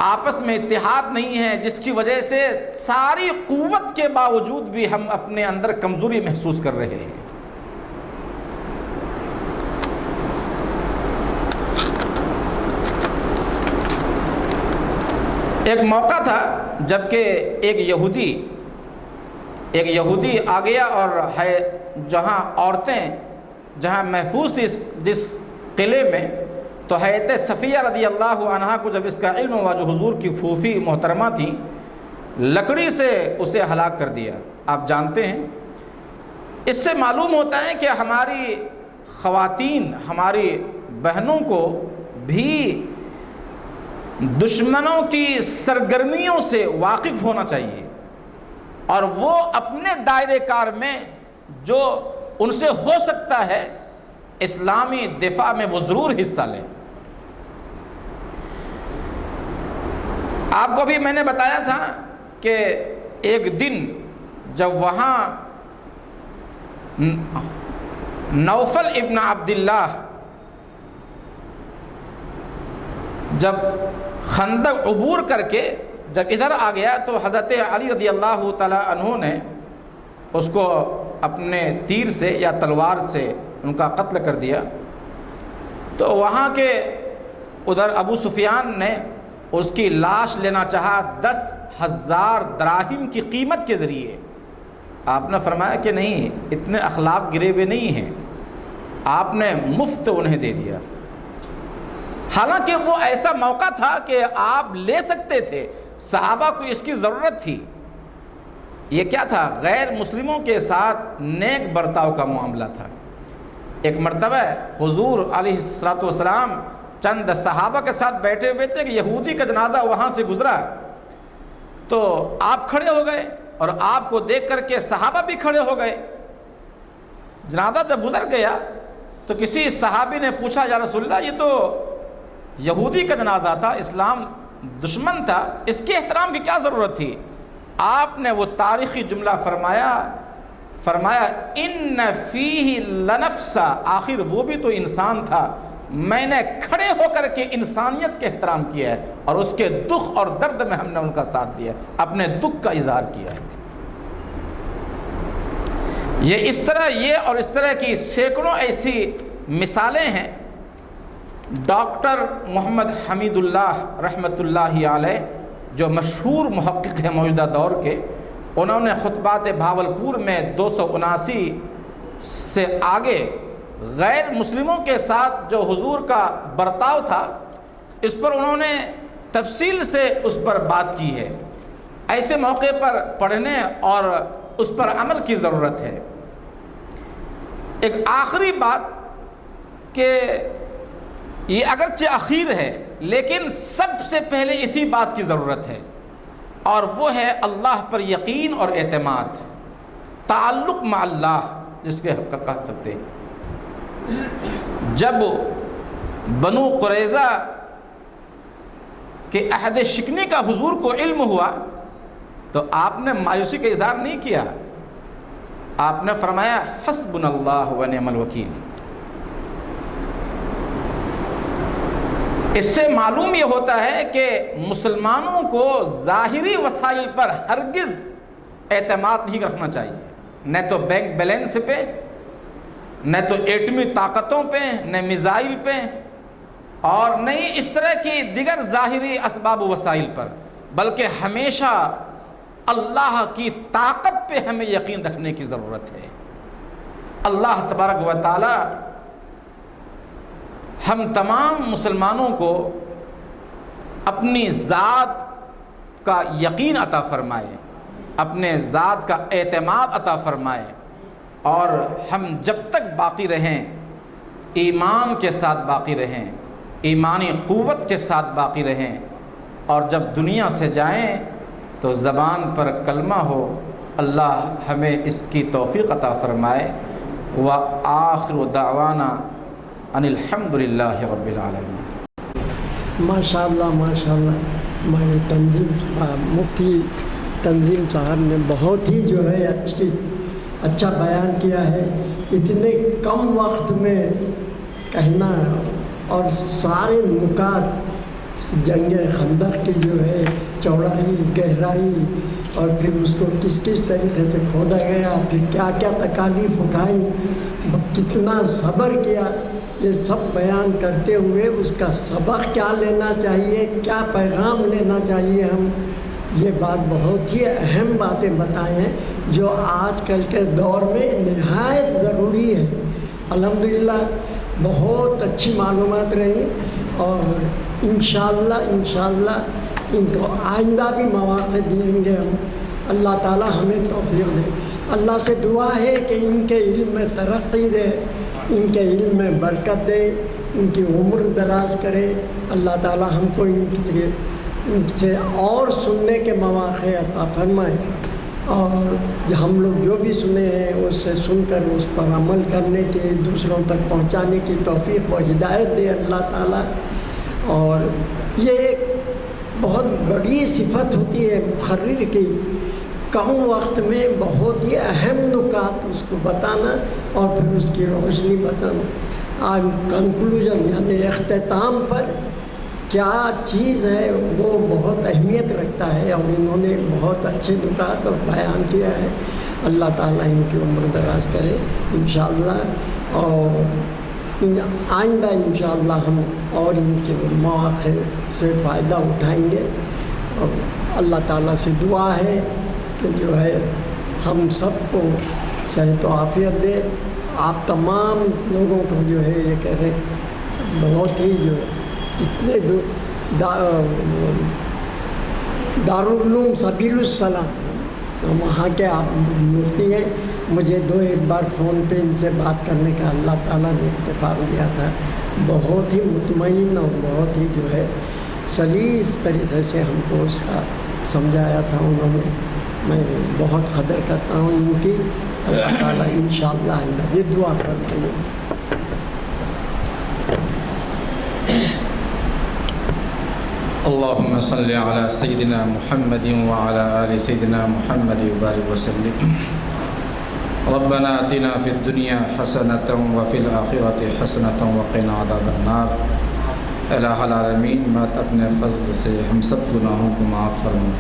آپس میں اتحاد نہیں ہے، جس کی وجہ سے ساری قوت کے باوجود بھی ہم اپنے اندر کمزوری محسوس کر رہے ہیں۔ ایک موقع تھا جب کہ ایک یہودی آ گیا اور جہاں عورتیں جہاں محفوظ تھی جس قلعے میں، تو حضرت صفیہ رضی اللہ عنہا کو جب اس کا علم ہوا، جو حضور کی پھوپھی محترمہ تھیں، لکڑی سے اسے ہلاک کر دیا۔ آپ جانتے ہیں اس سے معلوم ہوتا ہے کہ ہماری خواتین، ہماری بہنوں کو بھی دشمنوں کی سرگرمیوں سے واقف ہونا چاہیے، اور وہ اپنے دائرے کار میں جو ان سے ہو سکتا ہے اسلامی دفاع میں وہ ضرور حصہ لیں۔ آپ کو بھی میں نے بتایا تھا کہ ایک دن جب وہاں نوفل ابن عبداللہ جب خندق عبور کر کے جب ادھر آ گیا تو حضرت علی رضی اللہ تعالی عنہ نے اس کو اپنے تیر سے یا تلوار سے ان کا قتل کر دیا، تو وہاں کے ادھر ابو سفیان نے اس کی لاش لینا چاہا 10,000 دراہم کی قیمت کے ذریعے۔ آپ نے فرمایا کہ نہیں، اتنے اخلاق گرے ہوئے نہیں ہیں، آپ نے مفت انہیں دے دیا۔ حالانکہ وہ ایسا موقع تھا کہ آپ لے سکتے تھے، صحابہ کو اس کی ضرورت تھی۔ یہ کیا تھا؟ غیر مسلموں کے ساتھ نیک برتاؤ کا معاملہ تھا۔ ایک مرتبہ حضور علیہ الصلوۃ والسلام چند صحابہ کے ساتھ بیٹھے ہوئے تھے کہ یہودی کا جنازہ وہاں سے گزرا، تو آپ کھڑے ہو گئے اور آپ کو دیکھ کر کے صحابہ بھی کھڑے ہو گئے۔ جنازہ جب گزر گیا تو کسی صحابی نے پوچھا یا رسول اللہ، یہ تو یہودی کا جنازہ تھا، اسلام دشمن تھا، اس کے احترام کی کیا ضرورت تھی؟ آپ نے وہ تاریخی جملہ فرمایا، فرمایا ان فیہ لنفسا، آخر وہ بھی تو انسان تھا، میں نے کھڑے ہو کر کے انسانیت کے احترام کیا ہے اور اس کے دکھ اور درد میں ہم نے ان کا ساتھ دیا، اپنے دکھ کا اظہار کیا ہے۔ یہ اس طرح، یہ اور اس طرح کی سینکڑوں ایسی مثالیں ہیں۔ ڈاکٹر محمد حمید اللہ رحمۃ اللہ علیہ جو مشہور محقق ہیں موجودہ دور کے، انہوں نے خطبات بھاولپور میں 279 سے آگے غیر مسلموں کے ساتھ جو حضور کا برتاؤ تھا اس پر انہوں نے تفصیل سے اس پر بات کی ہے۔ ایسے موقع پر پڑھنے اور اس پر عمل کی ضرورت ہے۔ ایک آخری بات کہ یہ اگرچہ اخیر ہے لیکن سب سے پہلے اسی بات کی ضرورت ہے، اور وہ ہے اللہ پر یقین اور اعتماد، تعلق مع اللہ جس کے کہہ سکتے ہیں۔ جب بنو قریظہ کے عہد شکنی کا حضور کو علم ہوا تو آپ نے مایوسی کا اظہار نہیں کیا، آپ نے فرمایا حسبنا اللہ و نعم الوکیل۔ اس سے معلوم یہ ہوتا ہے کہ مسلمانوں کو ظاہری وسائل پر ہرگز اعتماد نہیں رکھنا چاہیے، نہ تو بینک بیلنس پہ، نہ تو ایٹمی طاقتوں پہ، نہ میزائل پہ، اور نہ ہی اس طرح کی دیگر ظاہری اسباب و وسائل پر، بلکہ ہمیشہ اللہ کی طاقت پہ ہمیں یقین رکھنے کی ضرورت ہے۔ اللہ تبارک و تعالی ہم تمام مسلمانوں کو اپنی ذات کا یقین عطا فرمائے، اپنے ذات کا اعتماد عطا فرمائے، اور ہم جب تک باقی رہیں ایمان کے ساتھ باقی رہیں، ایمانی قوت کے ساتھ باقی رہیں، اور جب دنیا سے جائیں تو زبان پر کلمہ ہو۔ اللہ ہمیں اس کی توفیق عطا فرمائے۔ وآخر دعوانا ان الحمد للہ رب العالمین۔ ماشاءاللہ ماشاءاللہ، ہمارے مفتی تنظیم صاحب نے بہت ہی جو ہے اچھا بیان کیا ہے۔ اتنے کم وقت میں کہنا اور سارے نکات، جنگ خندق کی جو ہے چوڑائی، گہرائی، اور پھر اس کو کس طریقے سے کھودا گیا، پھر کیا کیا تکالیف اٹھائی، کتنا صبر کیا، یہ سب بیان کرتے ہوئے اس کا سبق کیا لینا چاہیے، کیا پیغام لینا چاہیے ہم، یہ بات بہت ہی اہم باتیں بتائیں ہیں جو آج کل کے دور میں نہایت ضروری ہے۔ الحمدللہ بہت اچھی معلومات رہی، اور انشاءاللہ ان کو آئندہ بھی مواقع دیں گے ہم۔ اللہ تعالی ہمیں توفیق دے۔ اللہ سے دعا ہے کہ ان کے علم میں ترقی دے، ان کے علم میں برکت دے، ان کی عمر دراز کرے۔ اللہ تعالی ہم کو ان سے اور سننے کے مواقع عطا فرمائے، اور ہم لوگ جو بھی سنے ہیں اس سے سن کر اس پر عمل کرنے کی، دوسروں تک پہنچانے کی توفیق و ہدایت دے اللہ تعالی۔ اور یہ ایک بہت بڑی صفت ہوتی ہے مقرر کی، کم وقت میں بہت ہی اہم نکات اس کو بتانا اور پھر اس کی روشنی بتانا۔ آج کنکلوژن یعنی اختتام پر کیا چیز ہے وہ بہت اہمیت رکھتا ہے، اور انہوں نے بہت اچھے نکات اور بیان کیا ہے۔ اللہ تعالیٰ ان کی عمر دراز کرے انشاءاللہ، اور آئندہ انشاءاللہ ہم اور ان کے مواقع سے فائدہ اٹھائیں گے۔ اور اللہ تعالیٰ سے دعا ہے کہ جو ہے ہم سب کو صحت و عافیت دے۔ آپ تمام لوگوں کو جو ہے یہ کہہ رہے بہت ہی جو اتنے دارالعلوم سبیل السلام وہاں کے آپ مفتی ہیں، مجھے ایک بار فون پہ ان سے بات کرنے کا اللہ تعالیٰ نے اتفاق دیا تھا۔ بہت ہی مطمئن اور بہت ہی جو ہے سلیس طریقے سے ہم کو اس کا سمجھایا تھا انہوں نے۔ میں بہت قدر کرتا ہوں ان کی۔ اللہ تعالیٰ انشاءاللہ آئندہ یہ دعا کرتے ہیں۔ اللہم صلی علی سیدنا محمد وعلی آل سیدنا محمد وبارک وسلم۔ ربنا آتنا فی الدنیا حسنۃ وفی الآخرۃ حسنۃ وقنا عذاب النار۔ الہ العالمین، مت اپنے فضل سے ہم سب گناہوں کو معاف فرما،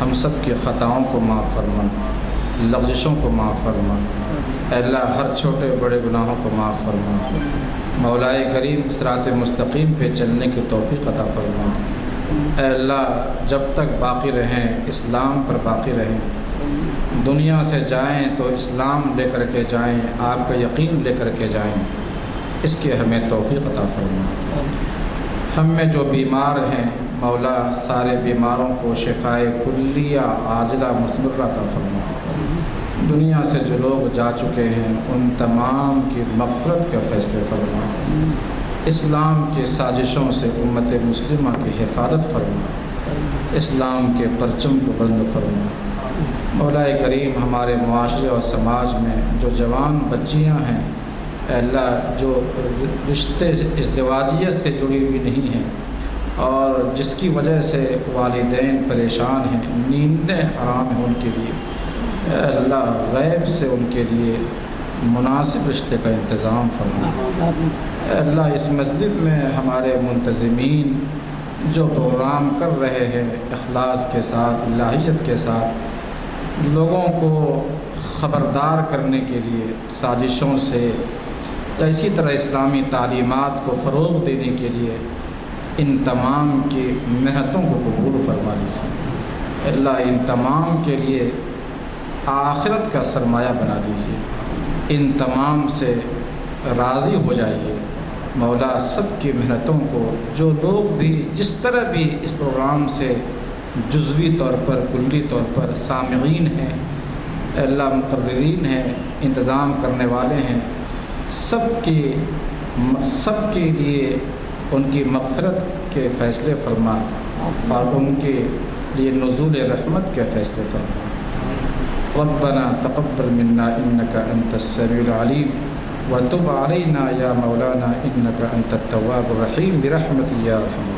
ہم سب کی خطاؤں کو معاف فرما، لغزشوں کو معاف فرما۔ اے اللہ ہر چھوٹے بڑے گناہوں کو معاف فرما۔ مولا کریم صراط مستقیم پہ چلنے کی توفیق عطا فرما۔ اے اللہ جب تک باقی رہیں اسلام پر باقی رہیں، دنیا سے جائیں تو اسلام لے کر کے جائیں، آپ کا یقین لے کر کے جائیں، اس کی ہمیں توفیق عطا فرما۔ ہم میں جو بیمار ہیں مولا سارے بیماروں کو شفائے کلیہ عاجلہ مثمرہ عطا فرما۔ دنیا سے جو لوگ جا چکے ہیں ان تمام کی مغفرت کا فیصلے فرما۔ اسلام کی سازشوں سے امت مسلمہ کی حفاظت فرما، اسلام کے پرچم کو بلند فرما۔ مولا کریم ہمارے معاشرے اور سماج میں جو جوان بچیاں ہیں اے اللہ جو رشتے ازدواجیت سے جڑی ہوئی نہیں ہیں اور جس کی وجہ سے والدین پریشان ہیں، نیندیں حرام ہیں ان کے لیے، اے اللہ غیب سے ان کے لیے مناسب رشتے کا انتظام فرما۔ اے اللہ اس مسجد میں ہمارے منتظمین جو پروگرام کر رہے ہیں اخلاص کے ساتھ الہیت کے ساتھ لوگوں کو خبردار کرنے کے لیے سازشوں سے یا اسی طرح اسلامی تعلیمات کو فروغ دینے کے لیے ان تمام کی محنتوں کو قبول فرما لیجیے۔ اللہ ان تمام کے لیے آخرت کا سرمایہ بنا دیجیے، ان تمام سے راضی ہو جائیے۔ مولا سب کی محنتوں کو جو لوگ بھی جس طرح بھی اس پروگرام سے جزوی طور پر کلی طور پر سامعین ہیں، اللہ مقررین ہیں، انتظام کرنے والے ہیں، سب کے لیے ان کی مغفرت کے فیصلے فرما اور ان کے لیے نزول رحمت کے فیصلے فرما۔ ربنا تقبل منا انک انت السمیع العلیم وتب علینا یا مولانا انک انت التواب الرحیم برحمتک یا ارحم